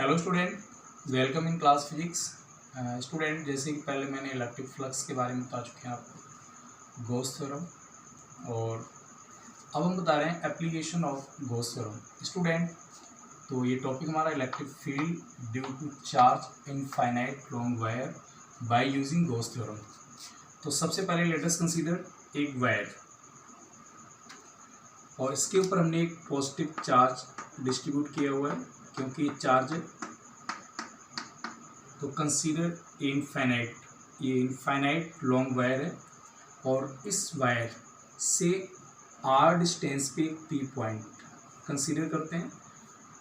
Hello student, welcome in class physics. Student, जैसे कि पहले मैंने इलेक्ट्रिक फ्लक्स के बारे में बता चुके हैं आपको, गॉस थ्योरम, और अब हम बता रहे हैं application of Gauss theorem. Student, तो ये टॉपिक हमारा electric field due to charge infinite long wire by using Gauss theorem. तो सबसे पहले लेट अस कंसीडर एक वायर, और इसके ऊपर हमने एक पॉजिटिव चार्ज डिस्ट्रीब्यूट किया हुआ है क्योंकि चार्ज है। तो कंसीडर इनफाइनाइट, ये इनफाइनाइट लॉन्ग वायर है और इस वायर से आर डिस्टेंस पे पी पॉइंट कंसीडर करते हैं,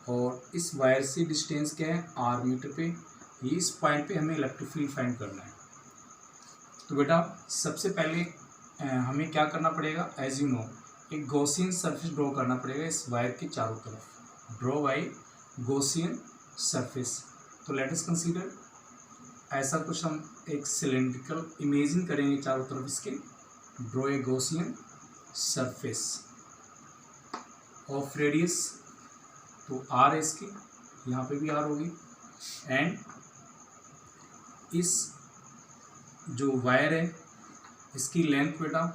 और इस वायर से डिस्टेंस क्या है, आर मीटर पे। ये इस पॉइंट पे हमें इलेक्ट्रिक फील्ड फाइंड करना है। तो बेटा सबसे पहले हमें क्या करना पड़ेगा, एज यू नो एक गॉसियन सरफेस ड्रॉ करना पड़ेगा इस वायर के चारों तरफ। Draw by Gaussian surface. तो लेट अस कंसीडर ऐसा कुछ हम एक सिलेंड्रिकल इमेजिन करेंगे चारों तरफ इसके। Draw a Gaussian surface of radius, तो आर है इसकी, यहाँ पे भी आर होगी, एंड इस जो वायर है इसकी लेंथ बेटा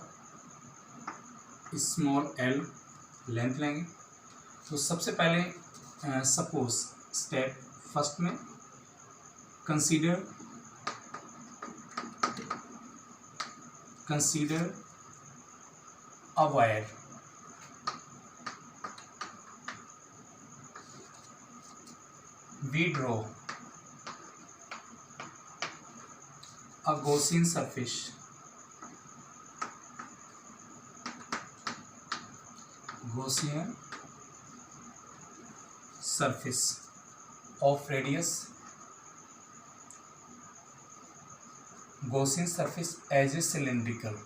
स्मॉल एल लेंथ लेंगे। तो सबसे पहले सपोज स्टेप फर्स्ट में consider a wire we draw a Gaussian surface of radius Gaussian surface as a cylindrical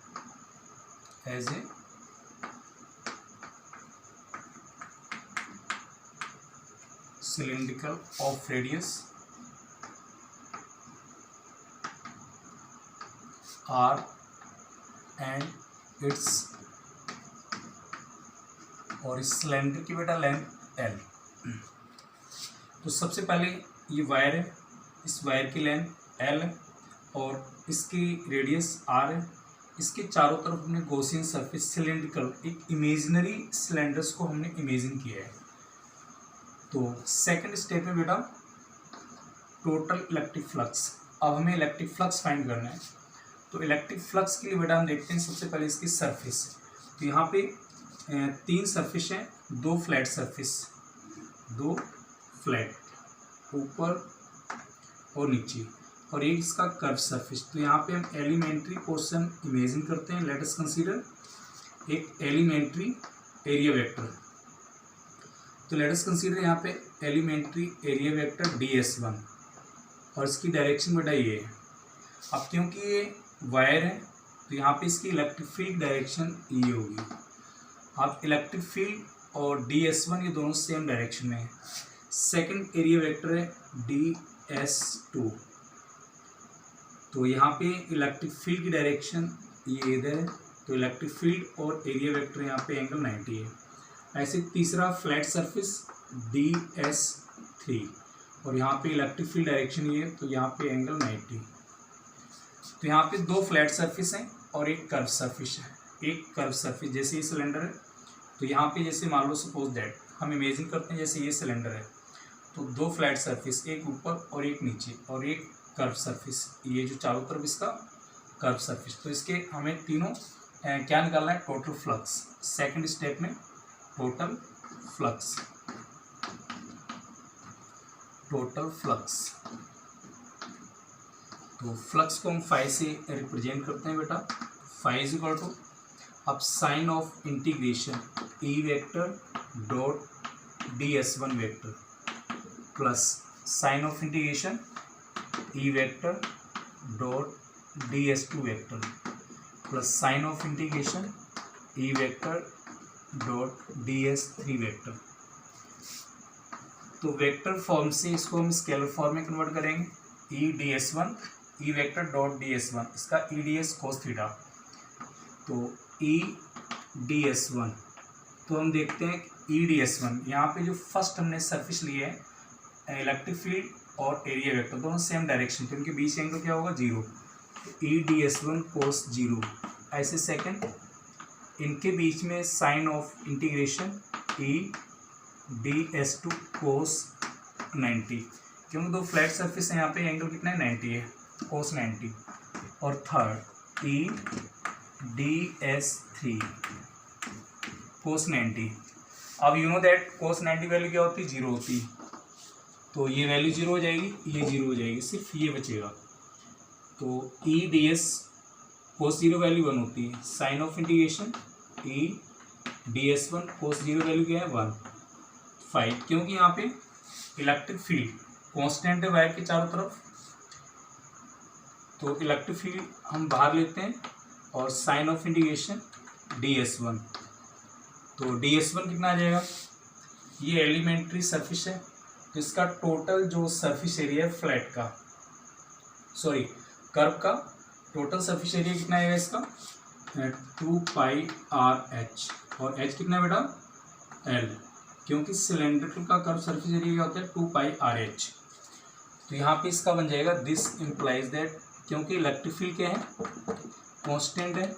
of radius r and its और इस सिलेंडर की बेटा लेंथ l। तो सबसे पहले ये वायर है, इस वायर की लेंथ l है और इसकी रेडियस r है। इसके चारों तरफ हमने गॉसियन सरफेस सिलेंड्रिकल एक इमेजिनरी सिलेंडर्स को हमने इमेजिन किया है। तो सेकंड स्टेप में बेटा टोटल इलेक्ट्रिक फ्लक्स। अब हमें इलेक्ट्रिक फ्लक्स फाइंड करना है। तो इलेक्ट्रिक फ्लक्स के लिए बेटा हम देखते हैं सबसे पहले इसकी सरफेस। तो यहाँ पे तीन सरफेस हैं, दो फ्लैट सरफेस, दो फ्लैट ऊपर और नीचे, और एक इसका कर्व सरफेस। तो यहाँ पे हम एलिमेंट्री पोर्शन इमेजिन करते हैं। लेट अस कंसीडर एक एलिमेंट्री एरिया वेक्टर। तो लेट अस कंसीडर यहाँ पे एलिमेंट्री एरिया वेक्टर ds1, और इसकी डायरेक्शन बेटा ये है। अब क्योंकि ये वायर है तो यहाँ पे इसकी इलेक्ट्रिक फील्ड डायरेक्शन ये होगी। अब इलेक्ट्रिक फील्ड और ds1 ये दोनों सेम डायरेक्शन में है। सेकंड एरिया वेक्टर है ds2, तो यहाँ पे इलेक्ट्रिक फील्ड की डायरेक्शन ये इधर है, तो इलेक्ट्रिक फील्ड और एरिया वेक्टर यहाँ पे एंगल 90 है। ऐसे तीसरा फ्लैट सरफेस ds3, और यहाँ पे इलेक्ट्रिक फील्ड डायरेक्शन ये है, तो यहाँ पे एंगल 90। तो यहाँ पे दो फ्लैट सरफेस हैं और एक कर्व सरफेस है। एक कर्व सरफेस जैसे ये सिलेंडर है, तो यहाँ पे जैसे मान लो सपोज दैट हम इमेजिन करते हैं जैसे ये सिलेंडर है, तो दो फ्लैट सरफेस, एक ऊपर और एक नीचे, और एक कर्व सरफेस, ये जो चारों तरफ इसका कर्व सरफेस। तो इसके हमें तीनों क्या निकालना है, टोटल फ्लक्स। सेकंड स्टेप में टोटल फ्लक्स तो फ्लक्स को हम फाई से रिप्रेजेंट करते हैं बेटा। फाई इज इक्वल टू, अब sign of integration E vector dot ds1 vector plus sign of integration E vector dot ds2 vector plus sign of integration E vector dot ds3 vector. तो vector form से इसको हम scalar form में convert करेंगे। ई ds1 ई vector dot ds1, इसका ई ds cos theta. तो ई ds1, तो हम देखते हैं ई ds1 यहाँ पे जो फर्स्ट हमने सरफेस लिया है इलेक्ट्रिक फील्ड और एरिया वेक्टर दोनों सेम डायरेक्शन, तो इनके बीच एंगल क्या होगा 0, E D S one cos 0। ऐसे सेकंड इनके बीच में sign of integration E D S two cos 90, क्योंकि दो फ्लैट सरफेस है यहाँ पे, एंगल कितना है 90 है, कोस 90। और थर्ड ई डी एस थ्री कोस 90। अब you know that cos 90 value क्या होती है, 0 होती है, तो ये वैल्यू 0 हो जाएगी, ये 0 हो जाएगी, सिर्फ ये बचेगा। तो E D S cos 0 value 1 होती है, sign of integration E D S one cos 0 value क्या है 1 5, क्योंकि यहाँ पे इलेक्ट्रिक फील्ड कांस्टेंट है वायर के चारों तरफ, तो इलेक्ट्रिक फील्ड हम बाहर लेते हैं और sign of integration D S one, तो डी एस वन कितना आ जाएगा, ये एलिमेंट्री सरफेस है, तो इसका टोटल जो सरफेस एरिया है फ्लैट का, सॉरी कर्व का टोटल सरफेस एरिया कितना आएगा इसका 2 पाई आर एच, और एच कितना है बेटा एल, क्योंकि सिलेंड्रिकल का कर्व सरफेस एरिया क्या होता है 2 पाई आर एच। तो यहाँ पे इसका बन जाएगा दिस इम्प्लाइज दैट, क्योंकि इलेक्ट्रिक फील्ड क्या है कांस्टेंट है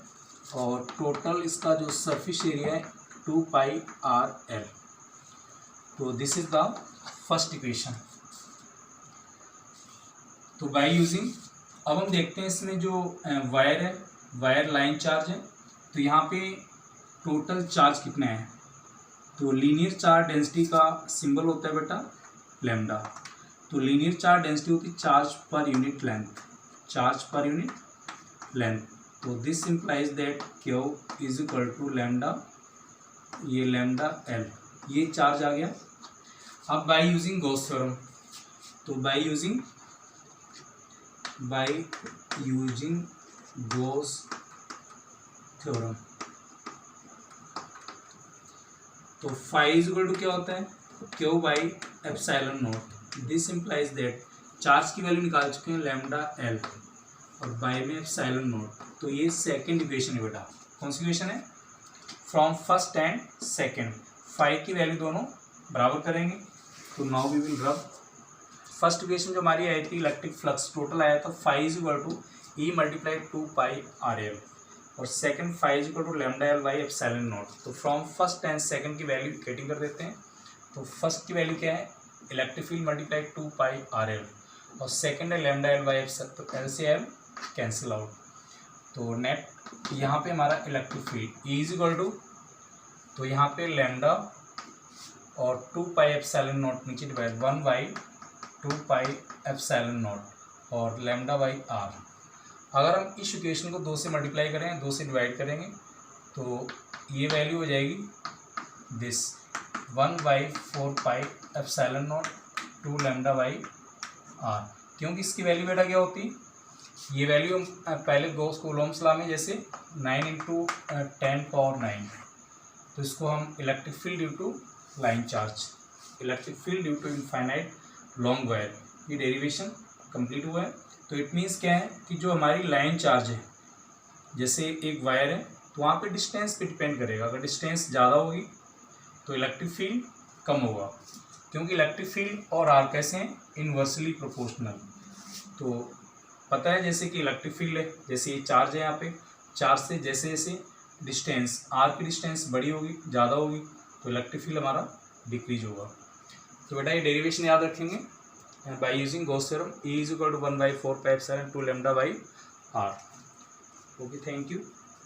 और टोटल इसका जो सरफेस एरिया है 2 पाई आर एल। तो this is the first equation. तो बाय यूजिंग, अब हम देखते हैं इसमें जो वायर है, वायर लाइन चार्ज है, तो यहाँ पे टोटल चार्ज कितना है, तो लीनियर चार्ज डेंसिटी का सिंबल होता है बेटा लैम्डा, तो लीनियर चार्ज डेंसिटी होती है charge per unit length, charge per unit length, तो this implies that Q is equal to lambda, ये लैम्डा एल, ये चार्ज आ गया। अब बाय यूजिंग गॉस थ्योरम, तो बाय यूजिंग गॉस थ्योरम, तो फाई इज इक्वल टू क्या होता है Q by epsilon nought, this implies that charge की वैल्यू निकाल चुके हैं लैम्डा एल और बाई में एप्सिलॉन नॉट, तो ये सेकंड इक्वेशन है बेटा। कौन सी इक्वेशन है, from first and second phi की वैल्यू दोनों बराबर करेंगे, तो now we will rub. First equation जो हमारी आई थी इलेक्ट्रिक फ्लक्स टोटल आया था phi is equal to E multiply 2 pi R L, और second phi is equal to lambda L by epsilon nought. तो फ्रॉम फर्स्ट एंड सेकंड की value equating कर देते हैं, तो फर्स्ट की वैल्यू क्या है electric field multiply 2 pi R L, और सेकंड है लैम्डा एल बाई एप्सिलॉन, तो एल से एल कैंसिल आउट, तो नेट यहाँ पे हमारा electric field E is equal to, तो यहाँ पे लैम्डा और 2 पाई एप्सिलॉन नॉट नीचे divide 1 by 2 pi epsilon naught और लैम्डा बाई आर। अगर हम इस इक्वेशन को 2 से मल्टीप्लाई करें, 2 से डिवाइड करेंगे, तो ये वैल्यू हो जाएगी this 1 by 4 pi epsilon naught 2 lambda by R, क्योंकि इसकी वैल्यू बेटा क्या होती है, ये वैल्यू हम पहले गॉस कूलॉम्स लॉ में जैसे 9 इंटू 10 पावर 9, तो इसको हम electric field due to line charge, electric field due to infinite long wire, ये डेरिवेशन कंप्लीट हुआ है। तो इट मीन्स क्या है कि जो हमारी लाइन चार्ज है, जैसे एक वायर है, तो वहाँ पे डिस्टेंस पे डिपेंड करेगा, अगर डिस्टेंस ज़्यादा होगी तो इलेक्ट्रिक फील्ड कम होगा, क्योंकि इलेक्ट्रिक फील्ड और आर कैसे हैं इन्वर्सली प्रोपोर्शनल। तो पता है जैसे कि इलेक्ट्रिक फील्ड है, जैसे ये चार्ज है यहाँ पे, चार्ज से जैसे जैसे डिस्टेंस आर की डिस्टेंस बड़ी होगी ज़्यादा होगी तो इलेक्ट्रिक फील्ड हमारा डिक्रीज होगा। तो बेटा ये डेरिवेशन याद रखेंगे by using Gauss theorem, E is equal to 1 by 4 pi epsilon 2 lambda by r. Okay, thank you.